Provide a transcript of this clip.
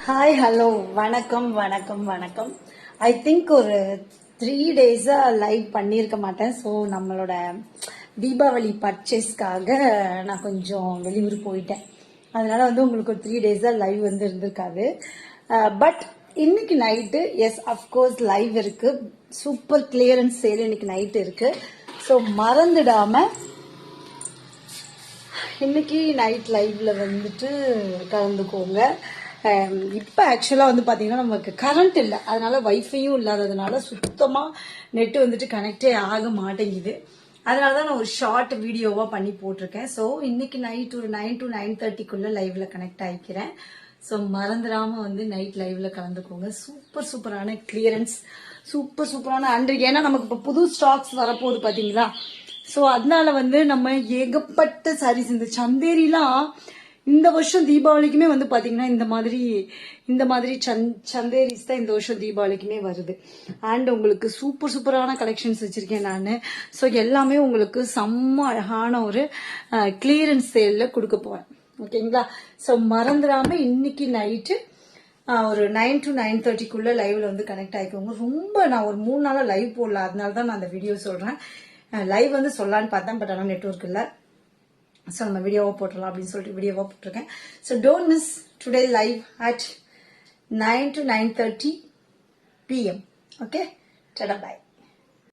Hi hello வணக்கம் வணக்கம் வணக்கம். ஐ திங்க் ஒரு 3 days லைவ் பண்ணியிருக்க மாட்டேன். ஸோ நம்மளோட தீபாவளி பர்ச்சேஸ்க்காக நான் கொஞ்சம் வெளியூர் போயிட்டேன். அதனால உங்களுக்கு ஒரு 3 days லைவ் இருந்திருக்காது. பட் இன்னைக்கு நைட்டு எஸ் அஃப்கோர்ஸ் லைவ் இருக்கு. சூப்பர் கிளியரன்ஸ் சேல் இன்னைக்கு நைட்டு இருக்கு. ஸோ மறந்துடாம இன்னைக்கு நைட் லைவ்ல கலந்துக்கோங்க. இப்போ ஆக்சுவலாக பார்த்தீங்கன்னா நமக்கு கரண்ட் இல்லை, அதனால வைஃபையும் இல்லாததுனால சுத்தமாக நெட்டு கனெக்டே ஆக மாட்டேங்குது. அதனால தான் நான் ஒரு ஷார்ட் வீடியோவாக பண்ணி போட்டிருக்கேன். ஸோ இன்னைக்கு நைட் ஒரு 9 to 9:30 லைவ்ல கனெக்ட் ஆகிக்கிறேன். ஸோ மறந்துடாம நைட் லைவ்ல கலந்துக்கோங்க. சூப்பரான கிளியரன்ஸ், சூப்பரான ஏன்னா நமக்கு இப்போ புது ஸ்டாக்ஸ் வரப்போகுது பார்த்தீங்களா. ஸோ அதனால நம்ம ஏகப்பட்ட சாரீஸ் இந்த சந்தேரிலாம் இந்த வருஷம் தீபாவளிக்குமே பாத்தீங்கன்னா இந்த மாதிரி சந்தேரிஸ் தான் இந்த வருஷம் தீபாவளிக்குமே வருது. அண்ட் உங்களுக்கு சூப்பரான கலெக்ஷன்ஸ் வச்சிருக்கேன் நான். ஸோ எல்லாமே உங்களுக்கு செம்ம அழகான ஒரு கிளியரன்ஸ் சேல்ல கொடுக்க போறேன். ஓகேங்களா. ஸோ மறந்துடாம இன்னைக்கு நைட்டு ஒரு 9 to 9:30 லைவ்ல கனெக்ட் ஆகிக்கோங்க. ரொம்ப நான் ஒரு 3 நாளா லைவ் போடல, அதனால தான் நான் அந்த வீடியோ சொல்றேன். லைவ் சொல்லலான்னு பார்த்தேன், பட் ஆனால் நெட்வொர்க் இல்லை. ஸோ நம்ம வீடியோவை போட்டுடலாம் அப்படின்னு சொல்லிட்டு வீடியோவாக போட்டிருக்கேன். So don't miss today live at 9 to 9:30 PM. Okay, Tata bye.